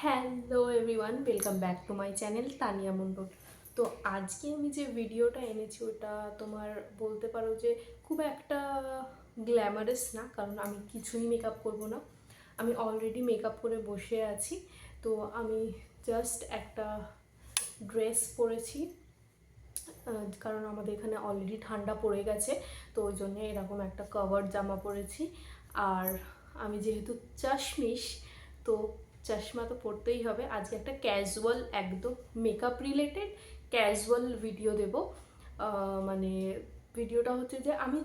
Hello everyone, welcome back to my channel Tania Mondal. তো আজকে আমি যে ভিডিওটা এনেছি ওটা তোমার বলতে পারো যে খুব একটা গ্ল্যামারাস না, কারণ আমি কিছুই মেকআপ করব না। আমি অলরেডি মেকআপ করে বসে আছি। তো আমি জাস্ট একটা ড্রেস পরেছি, কারণ আমাদের এখানে অলরেডি ঠান্ডা পড়ে গেছে, তো ওই জন্য এরকম একটা কভার জামা পরেছি। আর আমি যেহেতু চাশমিশ, তো চশমা তো পরতেই হবে। আজকে একটা ক্যাজুয়াল, একদম মেকআপ রিলেটেড ক্যাজুয়াল ভিডিও দেব। মানে ভিডিওটা হচ্ছে যে আমি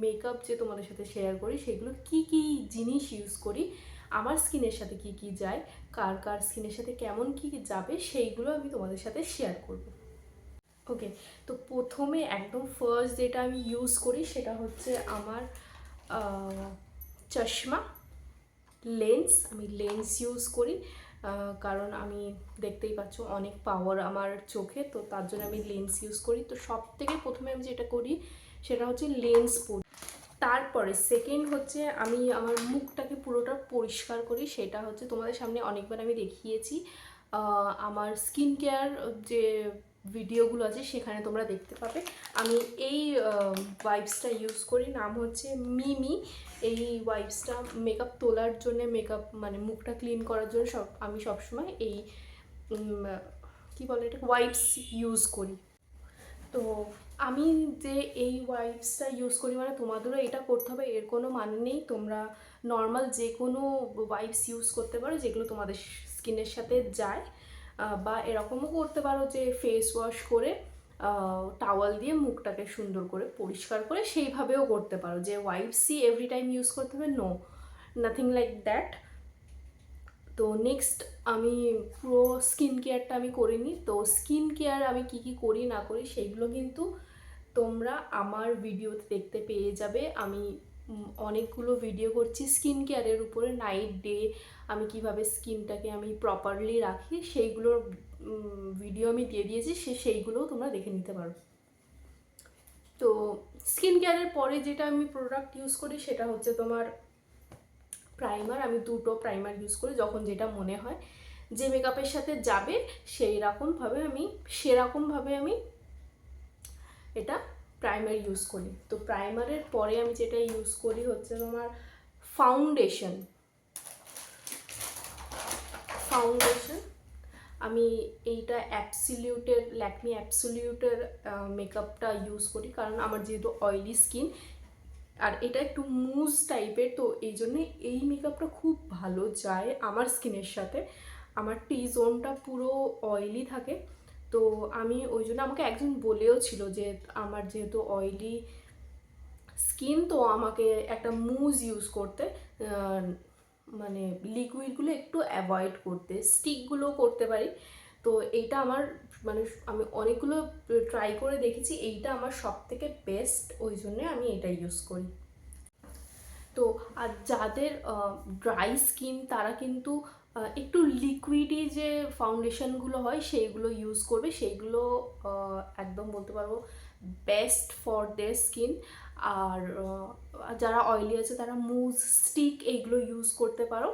মেকআপ যে তোমাদের সাথে শেয়ার করি সেগুলো কি কি জিনিস ইউজ করি, আমার স্কিনের সাথে কি কি যায়, কার কার স্কিনের সাথে কেমন কি যাবে, সেইগুলো আমি তোমাদের সাথে শেয়ার করব। ওকে, তো প্রথমে একদম ফার্স্ট যেটা আমি ইউজ করি সেটা হচ্ছে আমার চশমা, লেন্স। আমি লেন্স ইউজ করি, কারণ আমি দেখতেই পাচ্ছ অনেক পাওয়ার আমার চোখে, তো তার জন্য আমি লেন্স ইউজ করি। তো সব থেকে প্রথমে আমি যেটা করি সেটা হচ্ছে লেন্স পরি। তারপরে সেকেন্ড হচ্ছে আমি আমার মুখটাকে পুরোটা পরিষ্কার করি। সেটা হচ্ছে তোমাদের সামনে অনেকবার আমি দেখিয়েছি, আমার স্কিন কেয়ার যে ভিডিওগুলো আছে সেখানে তোমরা দেখতে পাবে। আমি এই ওয়াইপসটা ইউজ করি, নাম হচ্ছে মিমি। এই ওয়াইপসটা মেকআপ তোলার জন্য, মেকআপ মানে মুখটা ক্লিন করার জন্য আমি সবসময় এই কি বলে এটা ওয়াইপস ইউজ করি। তো আমি যে এই ওয়াইপসটা ইউজ করি মানে তোমাদেরও এটা করতে হবে এর কোনো মানে নেই। তোমরা নর্মাল যে কোনো ওয়াইপস ইউজ করতে পারো যেগুলো তোমাদের স্কিনের সাথে যায়, বা এরকমও করতে পারো যে ফেস ওয়াশ করে টাওয়াল দিয়ে মুখটাকে সুন্দর করে পরিষ্কার করে সেইভাবেও করতে পারো, যে ওয়াইপসই এভরি টাইম ইউজ করতে হবে, নো, নাথিং লাইক দ্যাট। তো নেক্সট আমি পুরো স্কিন কেয়ারটা আমি করে নিই। তো স্কিন কেয়ার আমি কি কি করি না করি সেইগুলো কিন্তু তোমরা আমার ভিডিওতে দেখতে পেয়ে যাবে। আমি অনেকগুলো ভিডিও করছি স্কিন কেয়ারের উপরে, নাইট ডে আমি কিভাবে স্কিনটাকে আমি প্রপারলি রাখি সেইগুলোর ভিডিও আমি দিয়ে দিয়েছি, সেইগুলোও তোমরা দেখে নিতে পারো। তো স্কিন কেয়ারের পরে যেটা আমি প্রোডাক্ট ইউজ করি সেটা হচ্ছে তোমার প্রাইমার। আমি দুটো প্রাইমার ইউজ করি, যখন যেটা মনে হয় যে মেকআপের সাথে যাবে সেরকমভাবে আমি এটা প্রাইমার ইউজ করি। তো প্রাইমারের পরে আমি যেটা ইউজ করি হচ্ছে তোমার ফাউন্ডেশন। ফাউন্ডেশন আমি এইটা অ্যাবসলিউটের, ল্যাকমি অ্যাবসলিউটের মেকআপটা ইউজ করি, কারণ আমার যেহেতু অয়েলি স্কিন আর এটা একটু মুজ টাইপের, তো এই জন্যে এই মেকআপটা খুব ভালো যায় আমার স্কিনের সাথে। আমার টি জোনটা পুরো অয়েলি থাকে, তো আমি ওই জন্য, আমাকে একজন বলেও ছিল যে আমার যেহেতু অয়েলি স্কিন, তো আমাকে একটা মুজ ইউজ করতে, মানে লিকুইডগুলো একটু অ্যাভয়েড করতে, স্টিকগুলো করতে পারি। তো এইটা আমার মানে আমি অনেকগুলো ট্রাই করে দেখেছি, এইটা আমার সব থেকে বেস্ট, ওই জন্যে আমি এটা ইউজ করি। তো আর যাদের ড্রাই স্কিন তারা কিন্তু একটু লিকুইডি যে ফাউন্ডেশনগুলো হয় সেইগুলো ইউজ করবে, সেইগুলো একদম বলতে পারবো বেস্ট ফর দেয়ার স্কিন। আর যারা অয়েলি আছে তারা মুজ, স্টিক এইগুলো ইউজ করতে পারো।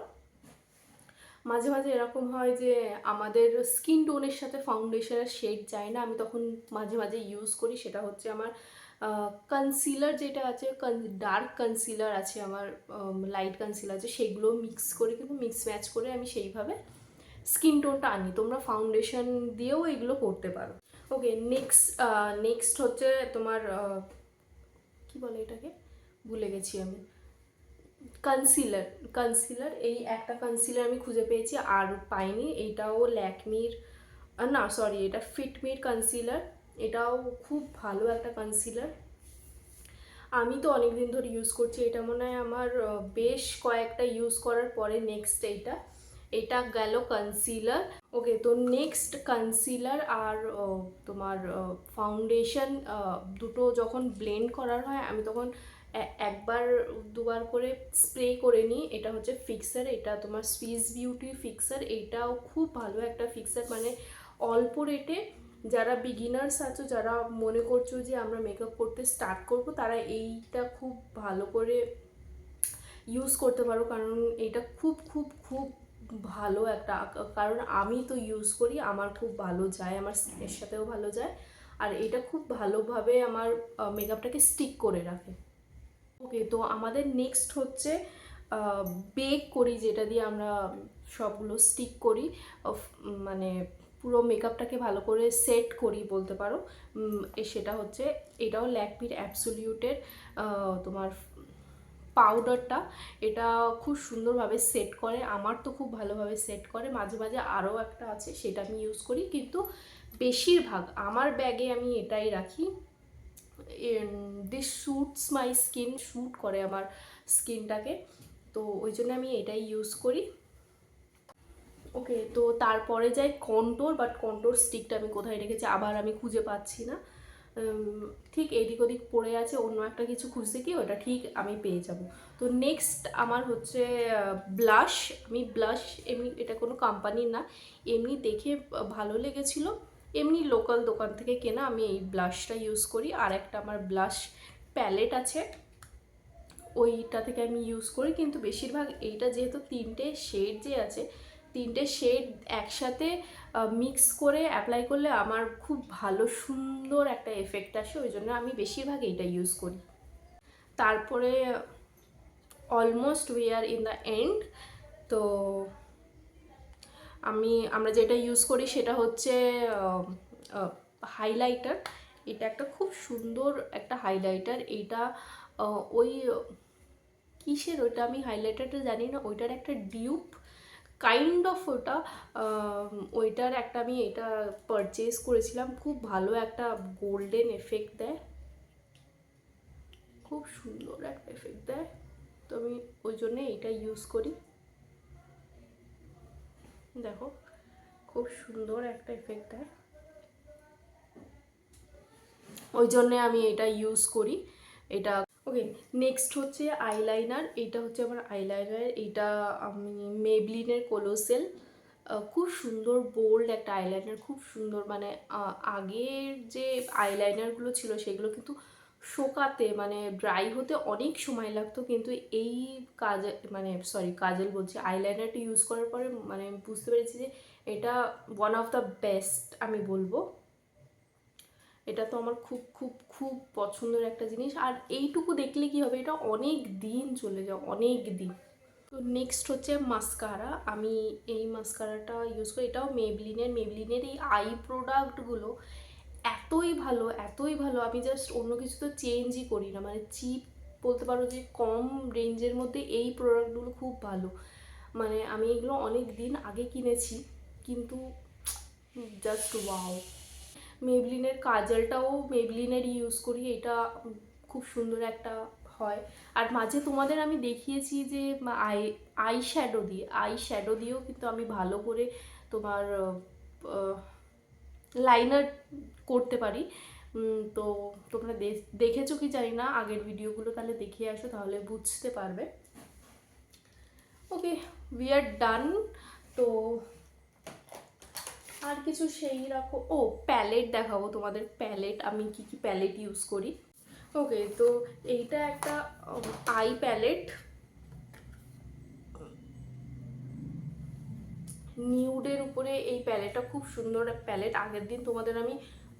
মাঝে মাঝে এরকম হয় যে আমাদের স্কিন টোনের সাথে ফাউন্ডেশনের শেড যায় না, আমি তখন মাঝে মাঝে ইউজ করি, সেটা হচ্ছে আমার কনসিলার যেটা আছে, ডার্ক কনসিলার আছে আমার, লাইট কনসিলার আছে, সেগুলো মিক্স করে, কিন্তু মিক্স ম্যাচ করে আমি সেইভাবে স্কিন টোনটা আনি। তোমরা ফাউন্ডেশন দিয়েও এগুলো করতে পারো। ওকে, নেক্সট হচ্ছে তোমার কি বলে এটাকে, ভুলে গেছি আমি, কনসিলার। কনসিলার এই একটা কনসিলার আমি খুঁজে পেয়েছি, আর পাইনি। এইটাও ল্যাকমির, না সরি, এটা ফিটমির কনসিলার। এটাও খুব ভালো একটা কনসিলার, আমি তো অনেক দিন ধরে ইউজ করছি। এটা মনে হয় আমার বেশ কয়েকটা ইউজ করার পরে নেক্সট এটা গেল কনসিলার। ওকে, তো নেক্সট কনসিলার আর তোমার ফাউন্ডেশন দুটো যখন ব্লেন্ড করার হয় আমি তখন একবার দুবার করে স্প্রে করে নিই। এটা হচ্ছে ফিক্সার, এটা তোমার সুইস বিউটি ফিক্সার। এইটাও খুব ভালো একটা ফিক্সার, মানে অল্প রেটে যারা বিগিনার্স আছো, যারা মনে করছো যে আমরা মেকআপ করতে স্টার্ট করব, তারা এইটা খুব ভালো করে ইউজ করতে পারো, কারণ এটা খুব খুব খুব ভালো একটা, কারণ আমি তো ইউজ করি, আমার খুব ভালো যায়, আমার স্কিনের সাথেও ভালো যায়, আর এটা খুব ভালোভাবে আমার মেকআপটাকে স্টিক করে রাখে। ওকে, তো আমাদের নেক্সট হচ্ছে বেক করি, যেটা দিয়ে আমরা সবগুলো স্টিক করি, মানে পুরো মেকআপটাকে ভালো করে সেট করি বলতে পারো। সেটা হচ্ছে, এটাও ল্যাকমির অ্যাবসোলিউটের তোমার পাউডারটা, এটা খুব সুন্দরভাবে সেট করে, আমার তো খুব ভালোভাবে সেট করে। মাঝে মাঝে আরও একটা আছে, সেটা আমি ইউজ করি, কিন্তু বেশিরভাগ আমার ব্যাগে আমি এটাই রাখি। This suits my skin, shoot করে আমার স্কিনটাকে, তো ওই জন্য আমি এটাই ইউজ করি। ওকে, তো তারপরে যাই কন্টোর, বাট কন্টোর স্টিকটা আমি কোথায় রেখেছি আবার আমি খুঁজে পাচ্ছি না। ঠিক এদিক ওদিক পড়ে আছে, অন্য একটা কিছু খুঁজতে কি ওটা ঠিক আমি পেয়ে যাব। তো নেক্সট আমার হচ্ছে ব্লাশ। আমি ব্লাশ এমনি, এটা কোনো কোম্পানির না, এমনি দেখে ভালো লেগেছিলো, এমনি লোকাল দোকান থেকে কেনা, আমি এই ব্লাশটা ইউজ করি। আর একটা আমার ব্লাশ প্যালেট আছে, ওইটা থেকে আমি ইউজ করি, কিন্তু বেশিরভাগ এইটা যেহেতু তিনটে শেড যে আছে, তিনটে শেড একসাথে মিক্স করে অ্যাপ্লাই করলে আমার খুব ভালো সুন্দর একটা এফেক্ট আসে, ওই জন্য আমি বেশিরভাগ এইটা ইউজ করি। তারপরে almost we are in the end. তো আমরা যেটা ইউজ করি সেটা হচ্ছে হাইলাইটার। এটা একটা খুব সুন্দর একটা হাইলাইটার, এইটা ওই কিসের ওইটা আমি হাইলাইটারটা জানি না, ওইটার একটা ডিউপ কাইন্ড অফ, ওটা ওইটার একটা আমি এটা পারচেজ করেছিলাম, খুব ভালো একটা গোল্ডেন এফেক্ট দেয়, খুব সুন্দর একটা এফেক্ট দেয়, তো আমি ওই জন্যে এটা ইউজ করি। দেখো খুব সুন্দর একটা এফেক্ট দেয়, ওই জন্যে আমি এটা ইউজ করি এটা। ওকে, নেক্সট হচ্ছে আইলাইনার। এটা হচ্ছে আমার আইলাইনার, এটা আমি মেবলিনের কোলোসেল, খুব সুন্দর বোল্ড একটা আইলাইনার, খুব সুন্দর। মানে আগের যে আইলাইনারগুলো ছিল সেগুলো কিন্তু শোকাতে, মানে ড্রাই হতে অনেক সময় লাগতো, কিন্তু এই কাজল বলছি, আইলাইনারটা ইউজ করার পরে মানে আমি বুঝতে পেরেছি যে এটা ওয়ান অফ দ্য বেস্ট আমি বলবো। এটা তো আমার খুব খুব খুব পছন্দের একটা জিনিস, আর এইটুকু দেখলে কি হবে, এটা অনেক দিন চলে যায়, অনেক দিন। তো নেক্সট হচ্ছে মাস্কারা। আমি এই মাস্কারাটা ইউজ করি, এটাও মেবলিনের এই আই প্রোডাক্টগুলো এতই ভালো, এতই ভালো, আমি জাস্ট অন্য কিছু তো চেঞ্জই করি না, মানে চিপ বলতে পারো যে কম রেঞ্জের মধ্যে এই প্রোডাক্টগুলো খুব ভালো। মানে আমি এগুলো অনেক দিন আগে কিনেছি, কিন্তু জাস্ট ওয়াও। মেবলিনের কাজলটাও মেবলিনের ইউজ করি, এটা খুব সুন্দর একটা হয়। আর মাঝে তোমাদের আমি দেখিয়েছি যে আই শ্যাডো দিয়েও কিন্তু আমি ভালো করে তোমার লাইনার করতে পারি। তো তোমরা দেখেছো কি জানি না, আগের ভিডিওগুলো তাহলে দেখে আসো, তাহলে বুঝতে পারবে। ওকে, উই আর ডান। তো আর কিছু সেই রকম, ও প্যালেট দেখাবো তোমাদের, প্যালেট আমি কি কি প্যালেট ইউজ করি। ওকে, তো এইটা একটা আই প্যালেট, নিউডের উপরে এই প্যালেটটা খুব সুন্দর প্যালেট। আগের দিন তোমাদের আমি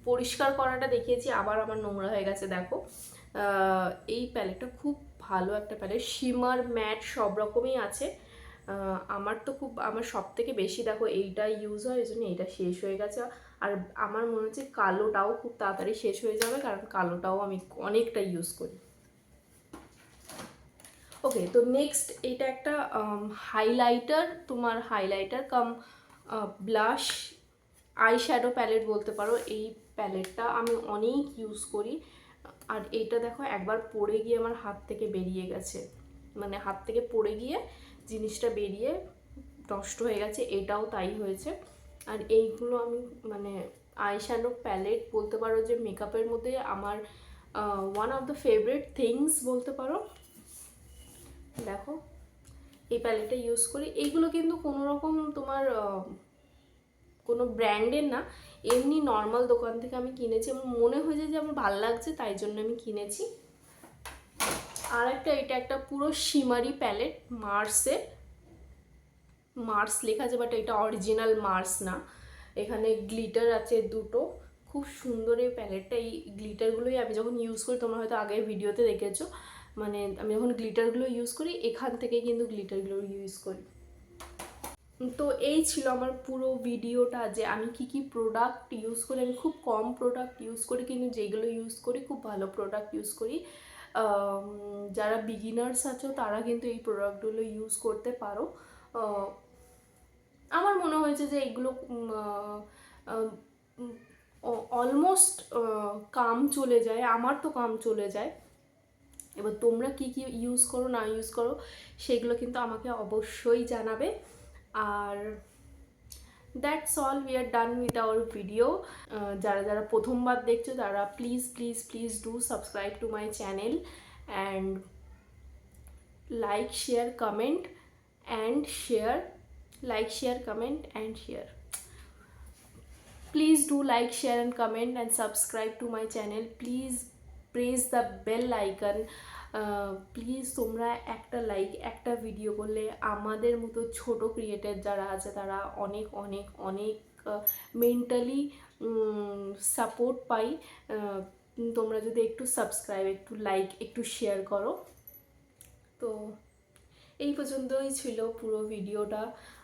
পরিষ্কার করাটা দেখিয়েছি, আবার আমার নোংরা হয়ে গেছে দেখো। এই প্যালেটটা খুব ভালো একটা প্যালেট, শিমার ম্যাট সব রকমই আছে। আমার সব থেকে বেশি দেখো এইটা ইউজ হয়, এই জন্য এইটা শেষ হয়ে গেছে। আর আমার মনে হচ্ছে কালোটাও খুব তাড়াতাড়ি শেষ হয়ে যাবে, কারণ কালোটাও আমি অনেকটা ইউজ করি। ওকে, তো নেক্সট এটা একটা হাইলাইটার, তোমার হাইলাইটার কাম ব্লাশ আই শ্যাডো প্যালেট বলতে পারো। এই প্যালেটটা আমি অনেক ইউজ করি, আর এইটা দেখো একবার পড়ে গিয়ে আমার হাত থেকে বেরিয়ে গেছে, মানে হাত থেকে পড়ে গিয়ে জিনিসটা বেরিয়ে নষ্ট হয়ে গেছে, এটাও তাই হয়েছে। আর এইগুলো আমি মানে আই শ্যাডো প্যালেট বলতে পারো যে মেকআপের মধ্যে আমার one of the favourite things বলতে পারো। দেখো এই প্যালেটটা ইউজ করি, এইগুলো কিন্তু কোনো রকম তোমার কোনো ব্র্যান্ডের না, এমনি নর্মাল দোকান থেকে আমি কিনেছি, আমার মনে হয়েছে যে আমার ভালো লাগছে তাই জন্য আমি কিনেছি। আর একটা, এটা একটা পুরো শিমারি প্যালেট মার্সের, মার্স লেখা আছে, বাট এটা অরিজিনাল মার্স না। এখানে গ্লিটার আছে দুটো, খুব সুন্দর এই প্যালেটটা। এই গ্লিটারগুলোই আমি যখন ইউজ করি, তোমরা হয়তো আগের ভিডিওতে দেখেছো, মানে আমি যখন গ্লিটারগুলো ইউজ করি এখান থেকে কিন্তু গ্লিটারগুলো ইউজ করি। তো এই ছিল আমার পুরো ভিডিওটা, যে আমি কি কি প্রোডাক্ট ইউজ করি। আমি খুব কম প্রোডাক্ট ইউজ করি, কিন্তু যেগুলো ইউজ করি খুব ভালো প্রোডাক্ট ইউজ করি। যারা বিগিনার্স আছো তারা কিন্তু এই প্রোডাক্টগুলো ইউজ করতে পারো। আমার মনে হয়েছে যে এগুলো অলমোস্ট কাম চলে যায়, আমার তো কাম চলে যায়। এবার তোমরা কি কি ইউজ করো না ইউজ করো সেগুলো কিন্তু আমাকে অবশ্যই জানাবে। আর that's all, we are done with our video. যারা যারা প্রথমবার দেখছো তারা please please please do subscribe to my channel and like share comment and share, like, share, comment and share. Please do like, share and comment and subscribe to my channel. Please press the bell icon. Please তোমরা একটা like, একটা video করলে আমাদের মতো ছোট creator যারা আছে তারা অনেক অনেক অনেক মেন্টালি সাপোর্ট পাই। তোমরা যদি একটু সাবস্ক্রাইব, একটু লাইক, একটু শেয়ার করো। তো এই পর্যন্তই ছিল পুরো ভিডিওটা।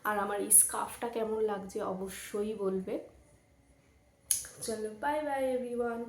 আর আমার এই স্কার্ফটা কেমন লাগছে অবশ্যই বলবে। চলো, বাই বাই এভরিওয়ান।